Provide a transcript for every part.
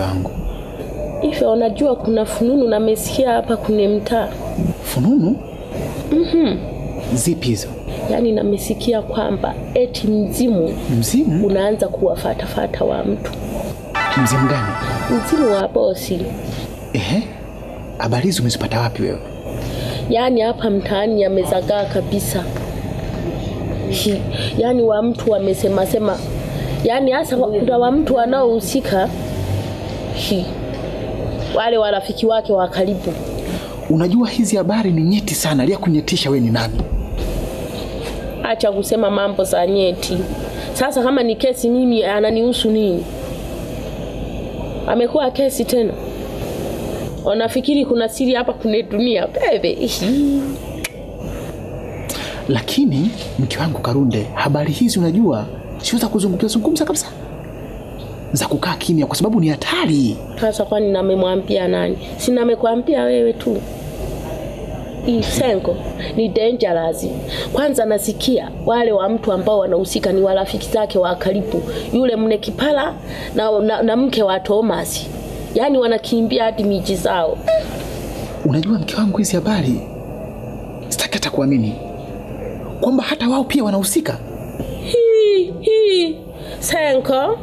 mke wangu. Hivi unajua kuna fununu na mesikia hapa kwenye mtaa. Fununu? Zipi hizo? Yaani namesikia kwamba eti mzimu unaanza kuwafuata wa mtu. Mzimu gani? Mzimu wa bosi. Habari hizo umezipata wapi wewe? Yaani hapa mtaani yamezagaa kabisa. Yaani wa mtu wamesema. Yaani hasa wa mtu wanaohusika wale warafiki wake wa karibu. Unajua hizi habari ni nyeti sana. Lia kunyetisha wewe ni nani? Acha kusema mambo za nyeti. Sasa kama ni kesi mimi ananihusu nini? Amekuwa kesi tena. Unafikiri kuna siri hapa kwenye dunia bebe? Lakini mke wangu Karunde, habari hizi unajua siweza kuzungumza kabisa. Za kukaa kimya kwa sababu ni hatari. Sasa kwani namemwambia nani? Si namekwambia wewe tu. Sengo ni dangerous. Kwanza nasikia wale wa mtu ambao wanahusika ni warafiki zake wa karibu. Yule mne Kipala na mke wa Thomas. Yaani wanakimbia hadi miji zao. Unajua mke wangu hizi habari sitaki hata kuamini kwamba hata wao pia wanahusika. Senko.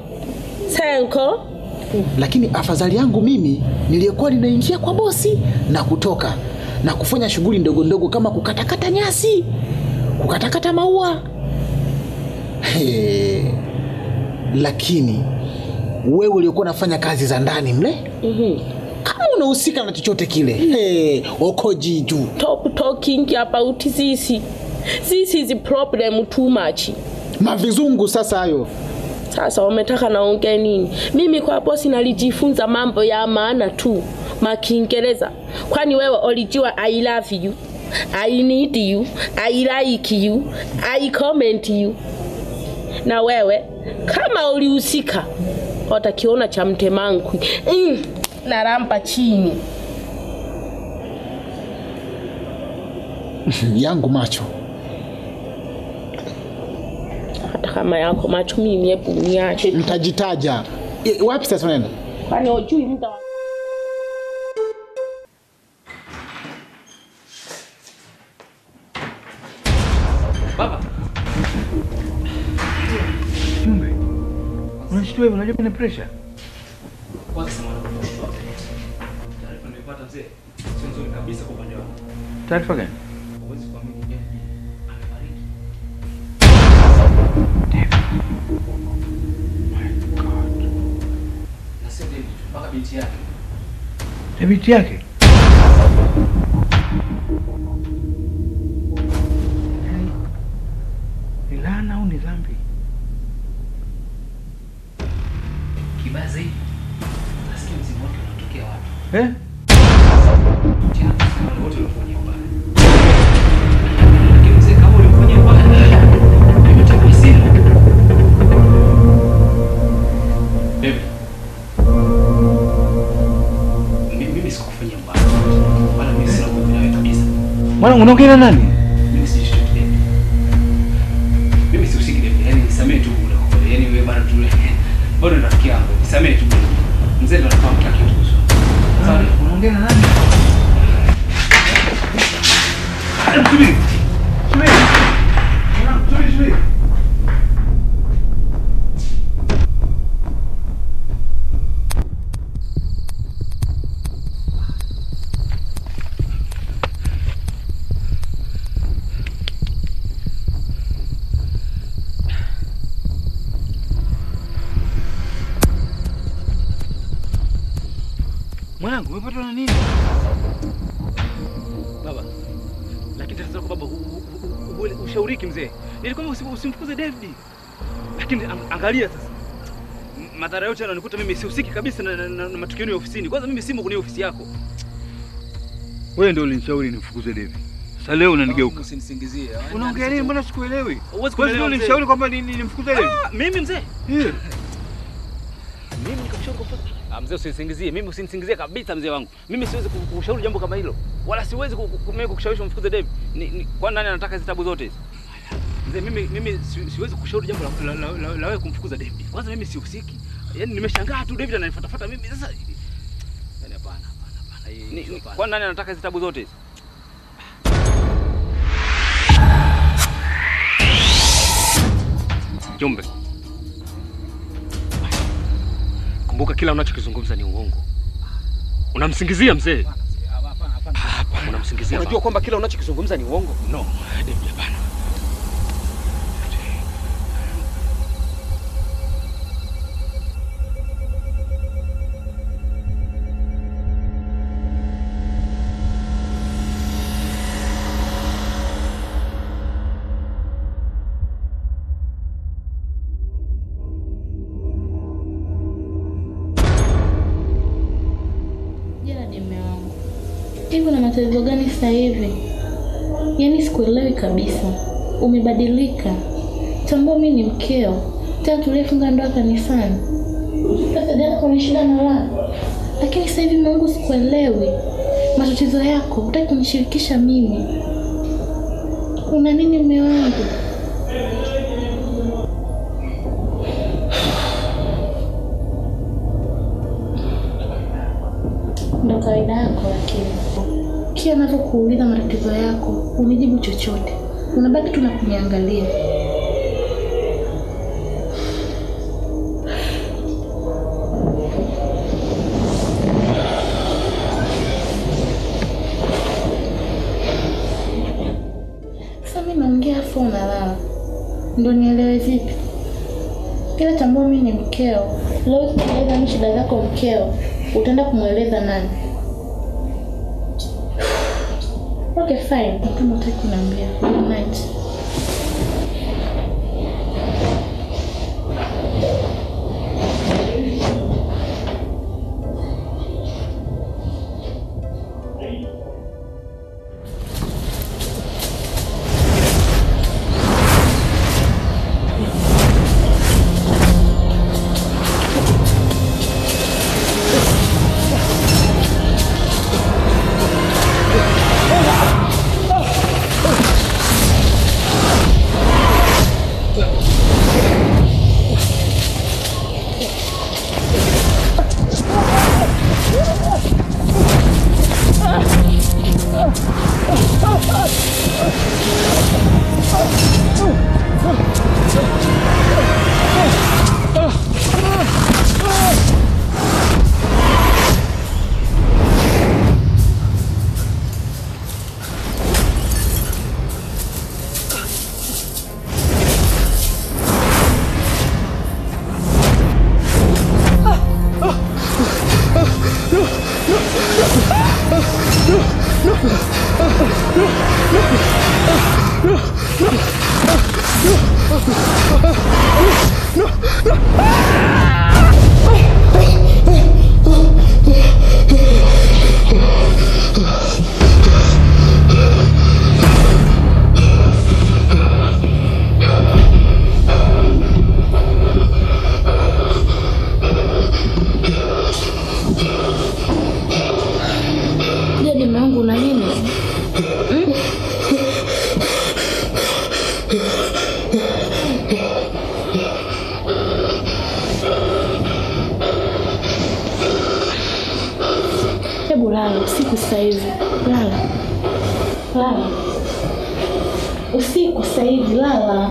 Lakini afadhali yangu mimi niliyekuwa ninaingia kwa bosi na kutoka na kufanya shughuli ndogo ndogo kama kukatakata nyasi, kukatakata maua. Lakini wewe uliokuwa unafanya kazi za ndani mle, kama unahusika na chochote kile, okoji juu. Stop talking about this. This is a problem too much. Mavizungu sasa hayo. Sasa umetaka naongea nini? Mimi kwa bosi nalijifunza mambo ya maana tu, Kiingereza. Kwani wewe ulijua I love you, I need you, I like you, I comment you. Na wewe kama ulihusika utakiona cha mtemangu na rampa chini. Yangu macho. Hata kama yako macho mimi hebu niache. Nitajitaja. Wapi sasa unaenda? Kwani hujui muda? Baba. Jumbe. Unashtua hivi, unajua kuna pressure? Kwanza sema na kushtua. Taarifa nimepata mzee. Sio nzuri kabisa kwa upande wangu. Taarifa gani? Huwezi kuamini je? Amefariki. My God. Na sio David, mpaka binti yake. Binti yake? Ni laana au ni dhambi? Kibaya zaidi. Nasikia mzimu wake unatokea wapi? Wale wote walifanya ubaya. Lakini mzee kama ulifanya ubaya, nimetaka simu. Baby. Mimi sikufanya ubaya. Wala mimi sina ugomvi nawe kabisa. Mwana unaongea na nani? Mimi si chochote baby. Mimi sihusiki baby. Yaani nisamee tu ule kwa. Yaani wewe bado tu. Bado ni rafiki yangu. Nisamee tu. Mzee ndo anafahamu kila kitu kuhusu. Sawa, unaongea na nani? Subiri. Mwanangu, umepatwa na nini? Baba. Lakini tatizo kwa baba ushauriki mzee. Nilikwambia usimfukuze David. Lakini angalia sasa. Madhara yote yananikuta mimi sihusiki kabisa na matukio ya ofisini. Kwanza mimi simo kwenye ofisi yako. Wewe ndio ulinishauri nimfukuze David. Sasa leo unanigeuka. Usinisingizie. Unaongea nini? Mbona sikuelewi? Wewe ndio ulinishauri kwamba nimfukuze David. Mimi mzee? Mimi nikamshauri kwa mzee usinisingizie. Mimi usinisingizie kabisa mzee wangu. Mimi siwezi kukushauri jambo kama hilo. Wala siwezi kukushawishi umfukuze David. Kwa nani anataka zitabu zote hizo? Mzee mimi siwezi kushauri jambo la wewe kumfukuza David. Kwanza mimi sihusiki. Yaani nimeshangaa tu David ananifuatafuata mimi sasa. Yaani hapana. Kwa nani anataka hizo tabu zote hizi? Jombe. Kumbuka kila unachokizungumza ni uongo. Unamsingizia mzee. Hapana. Unamsingizia. Unajua kwamba kila unachokizungumza ni uongo? No, David hapana. Hivi na matatizo gani sasa hivi? Yaani sikuelewi kabisa. Umebadilika. Tambua mimi ni mkeo. Tena tulifunga ndoa kanisani. Sasa jana kuna shida na wala. Lakini sasa hivi Mungu sikuelewi. Matatizo yako hutaki kunishirikisha mimi. Una nini mume wangu? Ndo kawaida yako lakini. Kila ninapokuuliza matatizo yako, unijibu chochote. Unabaki tu na kuniangalia. Sasa mimi naongea afu unalala. Ndio nielewe vipi? Kila tambua mimi ni mkeo. Leo tunaeleza shida zako mkeo. Utaenda kumweleza nani? Okay, fine. Kama unataka kuniambia. Good night. Hebu lala usiku sasa hivi. Lala. Usiku sasa hivi lala.